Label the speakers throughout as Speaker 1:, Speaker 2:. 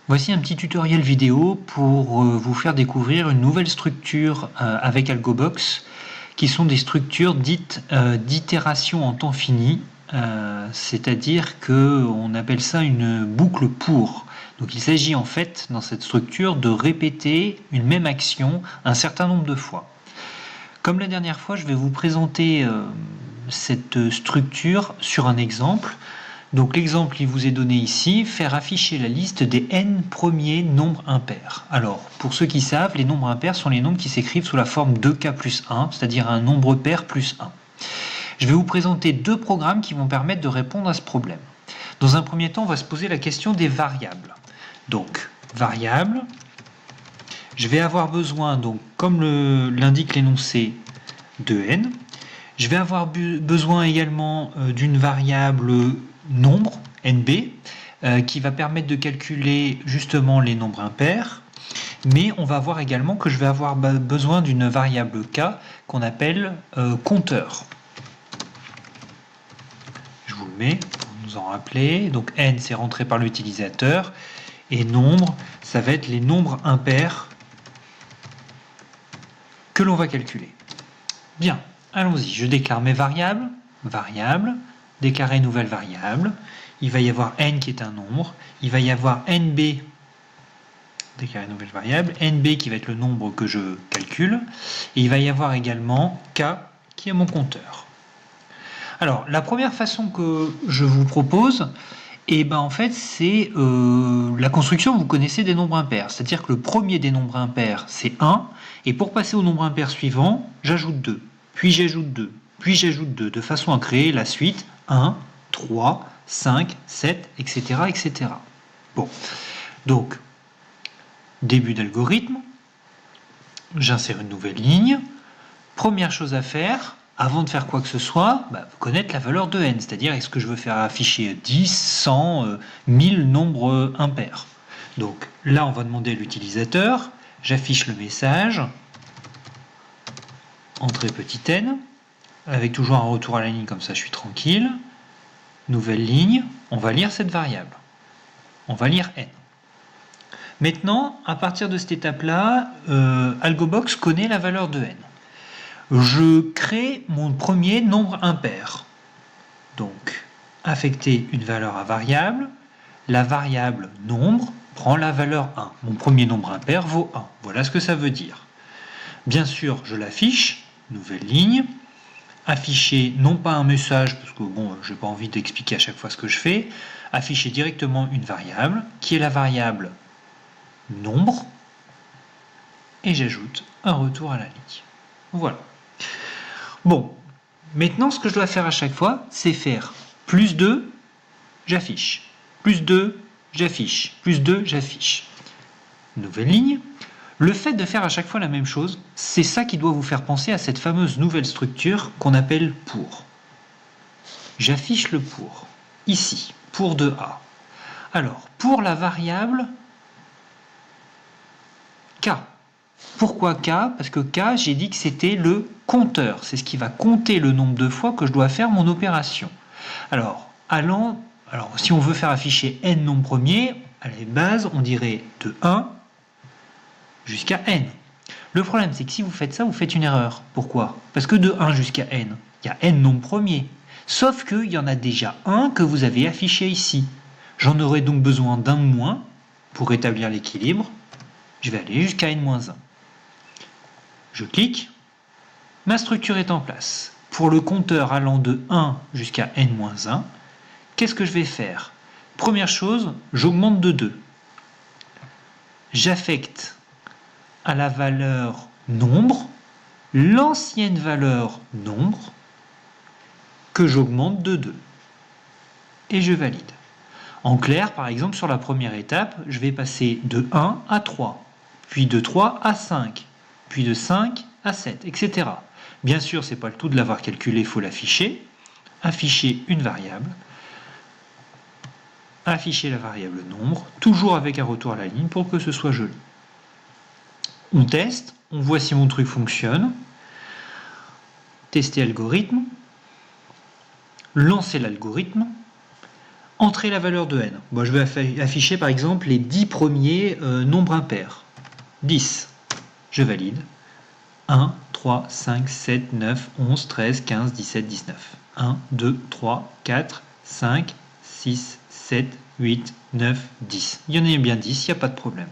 Speaker 1: Voici un petit tutoriel vidéo pour vous faire découvrir une nouvelle structure avec Algobox, qui sont des structures dites d'itération en temps fini, c'est-à-dire qu'on appelle ça une boucle pour. Donc il s'agit en fait dans cette structure de répéter une même action un certain nombre de fois. Comme la dernière fois, je vais vous présenter cette structure sur un exemple. Donc l'exemple qui vous est donné ici, faire afficher la liste des n premiers nombres impairs. Alors, pour ceux qui savent, les nombres impairs sont les nombres qui s'écrivent sous la forme 2k plus 1, c'est-à-dire un nombre pair plus 1. Je vais vous présenter deux programmes qui vont permettre de répondre à ce problème. Dans un premier temps, on va se poser la question des variables. Donc, variable, je vais avoir besoin, donc, comme l'indique l'énoncé, de n. Je vais avoir besoin également d'une variable nombre, nb, qui va permettre de calculer justement les nombres impairs. Mais on va voir également que je vais avoir besoin d'une variable k qu'on appelle compteur. Je vous le mets pour nous en rappeler. Donc n, c'est rentré par l'utilisateur. Et nombre, ça va être les nombres impairs que l'on va calculer. Bien, allons-y. Je déclare mes variables. Variable, déclarer nouvelle variable. Il va y avoir n qui est un nombre. Il va y avoir nb, déclarer nouvelle variable. nb qui va être le nombre que je calcule. Et il va y avoir également k qui est mon compteur. Alors, la première façon que je vous propose, en fait, c'est la construction, vous connaissez, des nombres impairs. C'est-à-dire que le premier des nombres impairs, c'est 1. Et pour passer au nombre impair suivant, j'ajoute 2. Puis j'ajoute 2. Puis j'ajoute 2. De façon à créer la suite 1, 3, 5, 7, etc. etc. Bon. Donc, début d'algorithme. J'insère une nouvelle ligne. Première chose à faire, avant de faire quoi que ce soit, connaître la valeur de n, c'est-à-dire est-ce que je veux faire afficher 10, 100, 1000 nombres impairs. Donc là, on va demander à l'utilisateur, j'affiche le message, entrée petit n, avec toujours un retour à la ligne, comme ça je suis tranquille. Nouvelle ligne, on va lire cette variable. On va lire n. Maintenant, à partir de cette étape-là, Algobox connaît la valeur de n. Je crée mon premier nombre impair. Donc, affecter une valeur à variable. La variable nombre prend la valeur 1. Mon premier nombre impair vaut 1. Voilà ce que ça veut dire. Bien sûr, je l'affiche. Nouvelle ligne. Afficher non pas un message, parce que je n'ai pas envie d'expliquer à chaque fois ce que je fais. Afficher directement une variable, qui est la variable nombre. Et j'ajoute un retour à la ligne. Voilà. Bon, maintenant ce que je dois faire à chaque fois, c'est faire plus 2, j'affiche. Plus 2, j'affiche. Plus 2, j'affiche. Nouvelle ligne. Le fait de faire à chaque fois la même chose, c'est ça qui doit vous faire penser à cette fameuse nouvelle structure qu'on appelle pour. J'affiche le pour. Ici, pour de A. Alors, pour la variable K. Pourquoi K? Parce que K, j'ai dit que c'était le compteur. C'est ce qui va compter le nombre de fois que je dois faire mon opération. Alors, si on veut faire afficher n nombres premiers, à la base, on dirait de 1 jusqu'à n. Le problème, c'est que si vous faites ça, vous faites une erreur. Pourquoi? Parce que de 1 jusqu'à n, il y a n nombres premiers. Sauf qu'il y en a déjà un que vous avez affiché ici. J'en aurai donc besoin d'un de moins pour rétablir l'équilibre. Je vais aller jusqu'à n-1. Je clique, ma structure est en place. Pour le compteur allant de 1 jusqu'à n-1, qu'est-ce que je vais faire? Première chose, j'augmente de 2. J'affecte à la valeur nombre l'ancienne valeur nombre que j'augmente de 2. Et je valide. En clair, par exemple, sur la première étape, je vais passer de 1 à 3, puis de 3 à 5, puis de 5 à 7, etc. Bien sûr, ce n'est pas le tout de l'avoir calculé, il faut l'afficher. Afficher une variable. Afficher la variable nombre, toujours avec un retour à la ligne pour que ce soit joli. On teste, on voit si mon truc fonctionne. Tester algorithme. Lancer l'algorithme. Entrez la valeur de n. Bon, je vais afficher par exemple les 10 premiers nombres impairs. 10. Je valide. 1, 3, 5, 7, 9, 11, 13, 15, 17, 19. 1, 2, 3, 4, 5, 6, 7, 8, 9, 10. Il y en a bien 10, il n'y a pas de problème.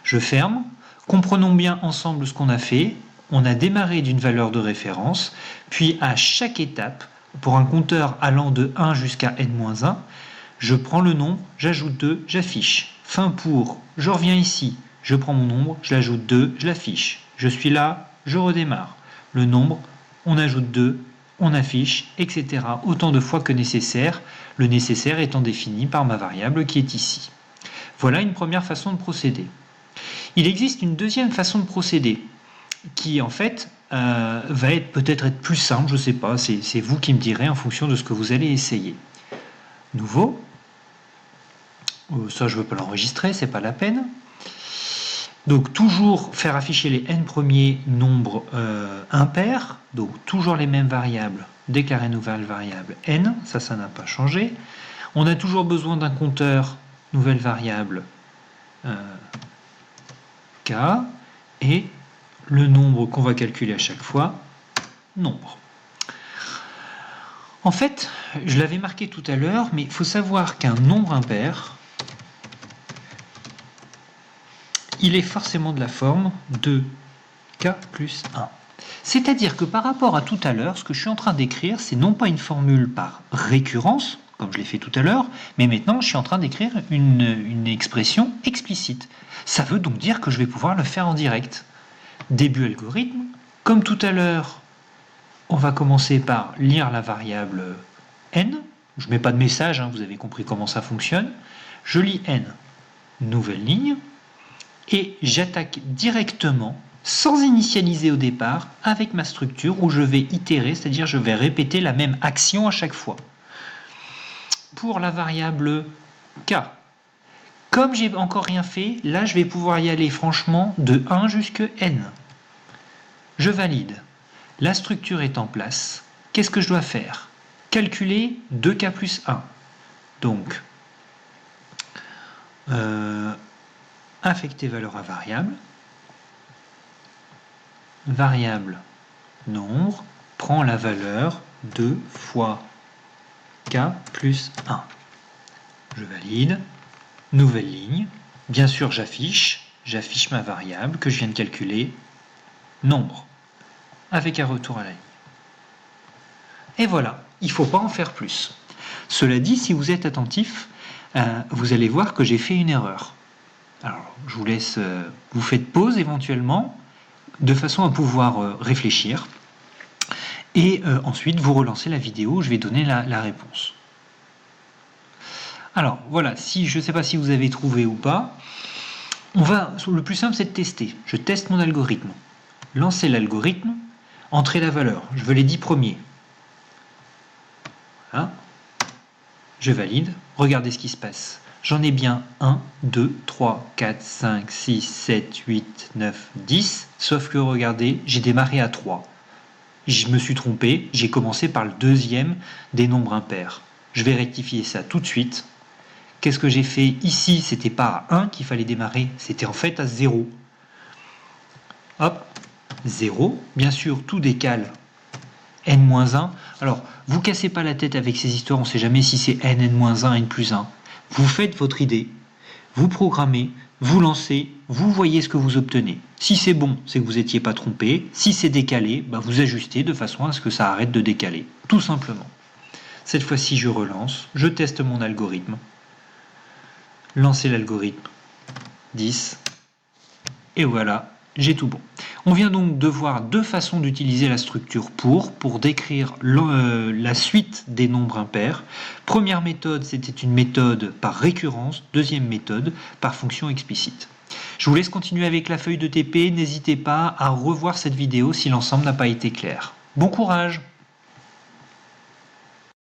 Speaker 1: Je ferme. Comprenons bien ensemble ce qu'on a fait. On a démarré d'une valeur de référence, puis à chaque étape, pour un compteur allant de 1 jusqu'à n-1, je prends le nombre, j'ajoute 2, j'affiche. Fin pour, je reviens ici, je prends mon nombre, je l'ajoute 2, je l'affiche. Je suis là, je redémarre. Le nombre, on ajoute 2, on affiche, etc. Autant de fois que nécessaire, le nécessaire étant défini par ma variable qui est ici. Voilà une première façon de procéder. Il existe une deuxième façon de procéder qui en fait va peut-être être plus simple, je ne sais pas, c'est vous qui me direz en fonction de ce que vous allez essayer. Nouveau, ça je ne veux pas l'enregistrer, c'est pas la peine. Donc toujours faire afficher les n premiers nombres impairs, donc toujours les mêmes variables, déclarer nouvelle variable n, ça n'a pas changé. On a toujours besoin d'un compteur, nouvelle variable k, et le nombre qu'on va calculer à chaque fois, nombre. En fait, je l'avais marqué tout à l'heure, mais il faut savoir qu'un nombre impair, il est forcément de la forme de k plus 1. C'est-à-dire que par rapport à tout à l'heure, ce que je suis en train d'écrire, c'est non pas une formule par récurrence, comme je l'ai fait tout à l'heure, mais maintenant je suis en train d'écrire une expression explicite. Ça veut donc dire que je vais pouvoir le faire en direct. Début algorithme, comme tout à l'heure, on va commencer par lire la variable n. Je ne mets pas de message, vous avez compris comment ça fonctionne. Je lis n, nouvelle ligne, et j'attaque directement, sans initialiser au départ, avec ma structure où je vais itérer, c'est-à-dire je vais répéter la même action à chaque fois. Pour la variable k, comme j'ai encore rien fait, là je vais pouvoir y aller franchement de 1 jusqu'à n. Je valide. La structure est en place. Qu'est-ce que je dois faire? Calculer 2k plus 1. Donc, affecter valeur à variable. Variable nombre prend la valeur 2 fois k plus 1. Je valide. Nouvelle ligne. Bien sûr, j'affiche ma variable que je viens de calculer, nombre, avec un retour à la ligne. Et voilà, il ne faut pas en faire plus. Cela dit, si vous êtes attentif, vous allez voir que j'ai fait une erreur. Alors, je vous laisse, vous faites pause éventuellement, de façon à pouvoir réfléchir. Et ensuite, vous relancez la vidéo, je vais donner la réponse. Alors, voilà, je ne sais pas si vous avez trouvé ou pas. Le plus simple, c'est de tester. Je teste mon algorithme. Lancer l'algorithme, entrer la valeur. Je veux les 10 premiers. Voilà. Je valide. Regardez ce qui se passe. J'en ai bien 1, 2, 3, 4, 5, 6, 7, 8, 9, 10. Sauf que, regardez, j'ai démarré à 3. Je me suis trompé. J'ai commencé par le deuxième des nombres impairs. Je vais rectifier ça tout de suite. Qu'est-ce que j'ai fait ici? C'était pas à 1 qu'il fallait démarrer. C'était en fait à 0. Hop. 0. Bien sûr, tout décale n-1. Alors, vous cassez pas la tête avec ces histoires, on ne sait jamais si c'est n, n-1, n plus 1. Vous faites votre idée, vous programmez, vous lancez, vous voyez ce que vous obtenez. Si c'est bon, c'est que vous n'étiez pas trompé. Si c'est décalé, vous ajustez de façon à ce que ça arrête de décaler. Tout simplement. Cette fois-ci, je relance, je teste mon algorithme. Lancer l'algorithme. 10. Et voilà, j'ai tout bon. On vient donc de voir deux façons d'utiliser la structure pour décrire la suite des nombres impairs. Première méthode, c'était une méthode par récurrence. Deuxième méthode, par fonction explicite. Je vous laisse continuer avec la feuille de TP. N'hésitez pas à revoir cette vidéo si l'ensemble n'a pas été clair. Bon courage!